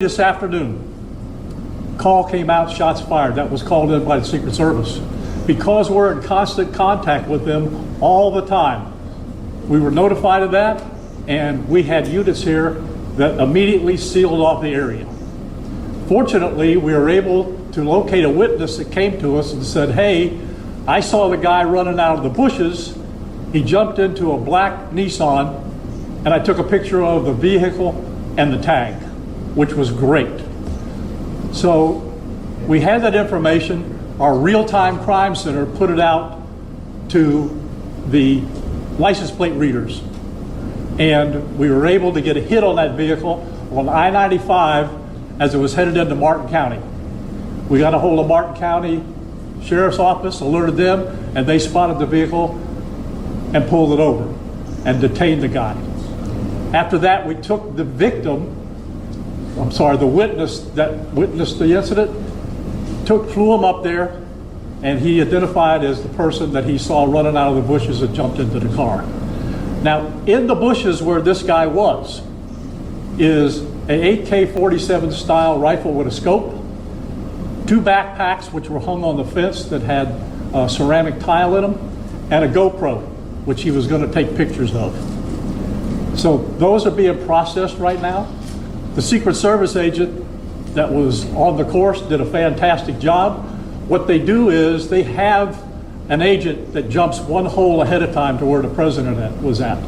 This afternoon, call came out, shots fired. That was called in by the Secret Service. Because we're in constant contact with them all the time, we were notified of that, and we had units here that immediately sealed off the area. Fortunately, we were able to locate a witness that came to us and said, hey, I saw the guy running out of the bushes. He jumped into a black Nissan, and I took a picture of the vehicle and the tag, which was great. So we had that information. Our real-time crime center put it out to the license plate readers. And we were able to get a hit on that vehicle on I-95 as it was headed into Martin County. We got a hold of Martin County Sheriff's Office, alerted them, and they spotted the vehicle and pulled it over and detained the guy. After that, we took the the witness that witnessed the incident, flew him up there, and he identified as the person that he saw running out of the bushes and jumped into the car. Now, in the bushes where this guy was is a AK-47 style rifle with a scope, 2 backpacks which were hung on the fence that had a ceramic tile in them, and a GoPro, which he was going to take pictures of. So those are being processed right now. The Secret Service agent that was on the course did a fantastic job. What they do is they have an agent that jumps one hole ahead of time to where the president was at.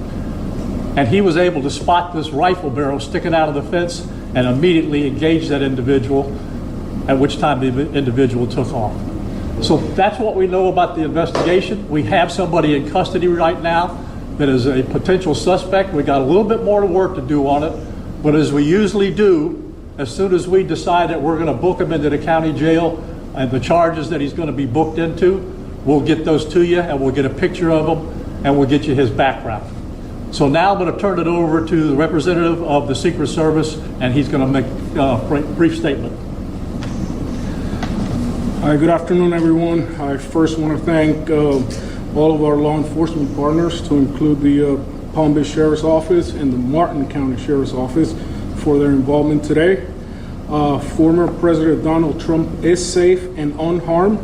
And he was able to spot this rifle barrel sticking out of the fence and immediately engage that individual, at which time the individual took off. So that's what we know about the investigation. We have somebody in custody right now that is a potential suspect. We got a little bit more work to do on it. But as we usually do, as soon as we decide that we're going to book him into the county jail and the charges that he's going to be booked into, we'll get those to you and we'll get a picture of him and we'll get you his background. So now I'm going to turn it over to the representative of the Secret Service, and he's going to make a brief statement. Hi, good afternoon, everyone. I first want to thank all of our law enforcement partners, to include the Palm Beach Sheriff's Office and the Martin County Sheriff's Office, for their involvement today. Former President Donald Trump is safe and unharmed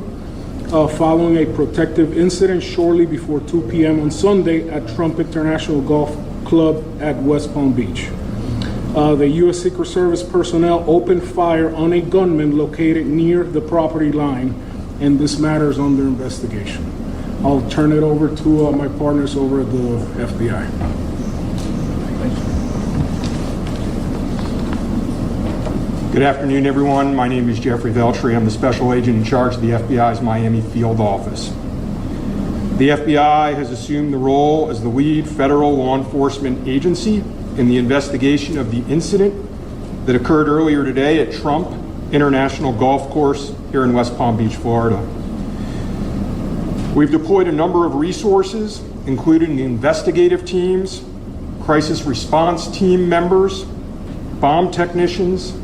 following a protective incident shortly before 2 p.m. on Sunday at Trump International Golf Club at West Palm Beach. The U.S. Secret Service personnel opened fire on a gunman located near the property line, and this matter is under investigation. I'll turn it over to my partners over at the FBI. Good afternoon, everyone. My name is Jeffrey Veltri. I'm the special agent in charge of the FBI's Miami field office. The FBI has assumed the role as the lead federal law enforcement agency in the investigation of the incident that occurred earlier today at Trump International Golf Course here in West Palm Beach, Florida. We've deployed a number of resources, including investigative teams, crisis response team members, bomb technicians,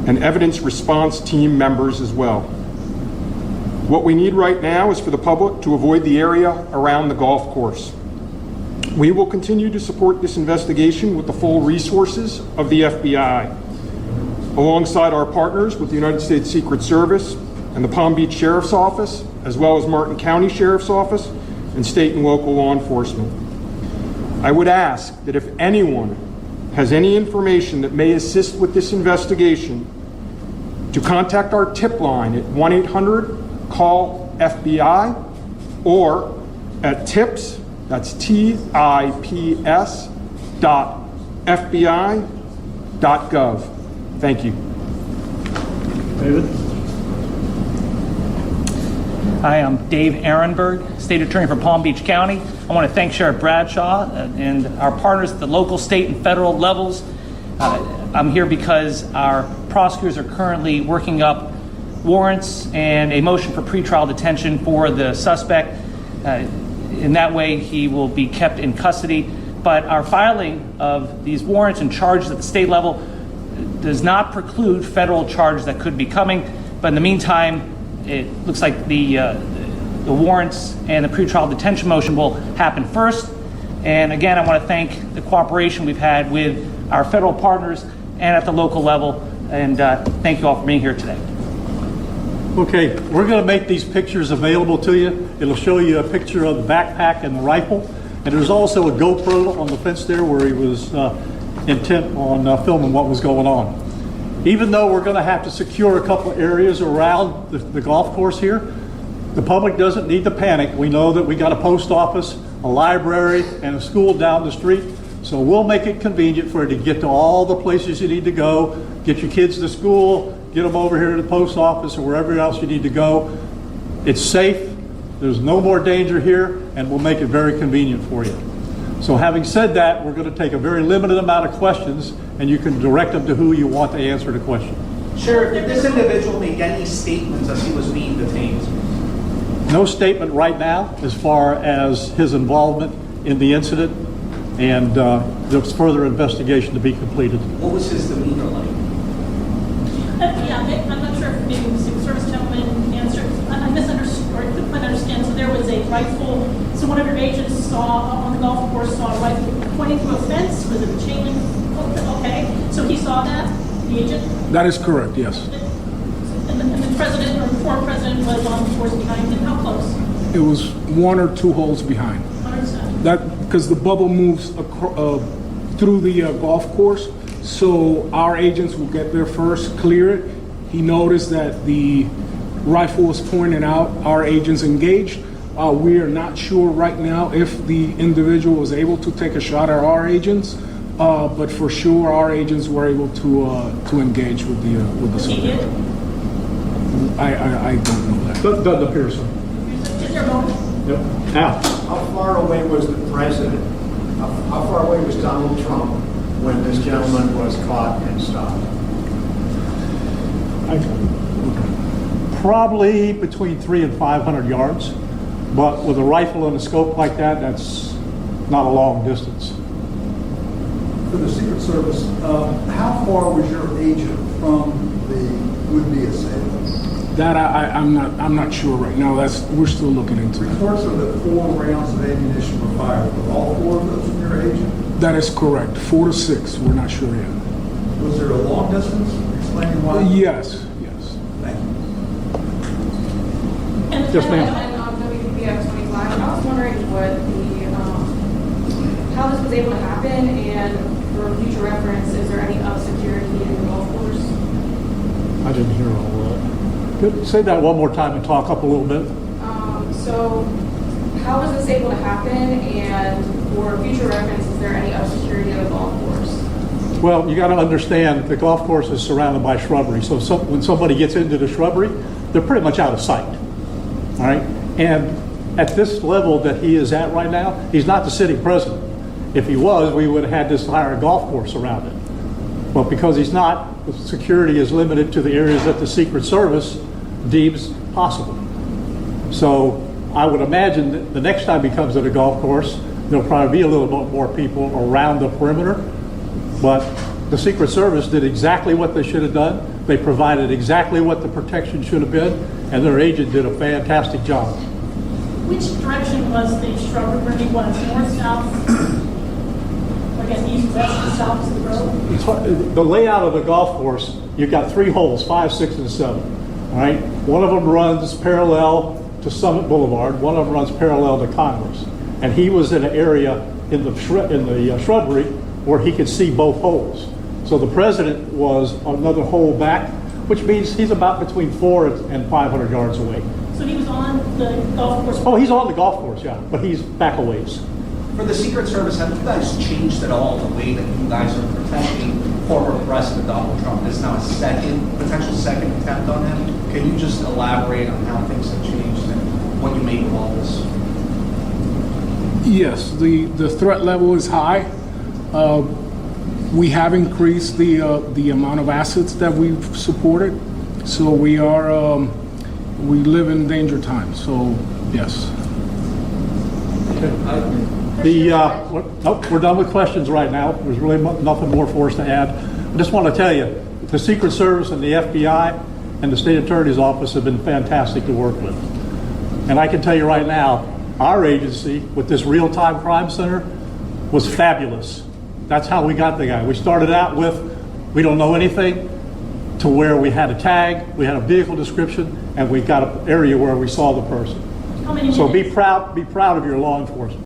and evidence response team members as well. What we need right now is for the public to avoid the area around the golf course. We will continue to support this investigation with the full resources of the FBI, alongside our partners with the United States Secret Service and the Palm Beach Sheriff's Office, as well as Martin County Sheriff's Office and state and local law enforcement. I would ask that if anyone has any information that may assist with this investigation, to contact our tip line at 1-800-CALL-FBI or at tips, that's TIPS .FBI.gov. Thank you. David? Hi, I'm Dave Ehrenberg, State Attorney for Palm Beach County. I want to thank Sheriff Bradshaw and our partners at the local, state, and federal levels. I'm here because our prosecutors are currently working up warrants and a motion for pretrial detention for the suspect. In that way, he will be kept in custody. But our filing of these warrants and charges at the state level does not preclude federal charges that could be coming. But in the meantime, it looks like the warrants and the pretrial detention motion will happen first. And again, I want to thank the cooperation we've had with our federal partners and at the local level. And thank you all for being here today. Okay, we're going to make these pictures available to you. It'll show you a picture of the backpack and the rifle. And there's also a GoPro on the fence there where he was intent on filming what was going on. Even though we're going to have to secure a couple areas around the golf course here, the public doesn't need to panic. We know that we got a post office, a library, and a school down the street. So we'll make it convenient for you to get to all the places you need to go, get your kids to school, get them over here to the post office or wherever else you need to go. It's safe, there's no more danger here, and we'll make it very convenient for you. So having said that, we're going to take a very limited amount of questions, and you can direct them to who you want to answer the question. Sheriff, did this individual make any statements as he was being detained? No statement right now as far as his involvement in the incident, and there's further investigation to be completed. What was his demeanor like? Yeah, I'm not sure if maybe the Secret Service gentleman answered. I misunderstood, or I couldn't quite understand. So there was a rifle. So one of your agents saw on the golf course saw a rifle pointing to a fence. Was it a chain link? Okay, so he saw that, the agent. That is correct, yes. And the president or former president was on the course behind him. How close? It was 1 or 2 holes behind. 100%. That because the bubble moves through the golf course, so our agents will get there first, clear it. He noticed that the rifle was pointed out. Our agents engaged. We are not sure right now if the individual was able to take a shot at our agents, but for sure our agents were able to engage with the subject. I don't know that. Doesn't appear so. Is there a moment? Yep. Now, How far away was the president? How far away was Donald Trump when this gentleman was caught and stopped? probably between 300 and 500 yards, but with a rifle and a scope like that, that's not a long distance. For the Secret Service, how far was your agent from the would-be assailant? That I'm not sure right now. We're still looking into it. Reports are that 4 rounds of ammunition were fired. Were all 4 of those from your agent? That is correct. 4 to 6. We're not sure yet. Was there a long distance? Explaining why? Yes. Thank you. Yes, ma'am. And WPF 25, I was wondering what how this was able to happen, and for future reference, is there any up security in the golf course? I didn't hear all that. Good. Say that one more time and talk up a little bit. So how was this able to happen, and for future reference, is there any up security in the golf course? Well, you got to understand the golf course is surrounded by shrubbery. So when somebody gets into the shrubbery, they're pretty much out of sight. All right. And at this level that he is at right now, he's not the sitting president. If he was, we would have had this entire golf course around it. But because he's not, the security is limited to the areas that the Secret Service deems possible. So I would imagine that the next time he comes to the golf course, there'll probably be a little bit more people around the perimeter. But the Secret Service did exactly what they should have done. They provided exactly what the protection should have been, and their agent did a fantastic job. Which direction was the shrubbery where he was? North, south? I guess east, west, and south to the road? It's hard- The layout of the golf course, you've got 3 holes, 5, 6, and 7. All right, one of them runs parallel to Summit Boulevard. One of them runs parallel to Congress, and he was in an area in the shrubbery where he could see both holes. So the president was another hole back, which means he's about between 400 and 500 yards away. So he was on the golf course? Oh, he's on the golf course, yeah, but he's back a ways. For the Secret Service, have you guys changed at all the way that you guys are protecting former President Donald Trump? This is now a potential second attempt on him. Can you just elaborate on how things have changed and what you made of all this? Yes, the threat level is high. We have increased the amount of assets that we've supported, so we live in danger times. So yes. We're done with questions right now. There's really nothing more for us to add. I just want to tell you, the Secret Service and the FBI and the State Attorney's Office have been fantastic to work with. And I can tell you right now, our agency with this real-time crime center was fabulous. That's how we got the guy. We started out with We don't know anything to where we had a tag, we had a vehicle description, and we got an area where we saw the person. How many So be minutes? proud of your law enforcement.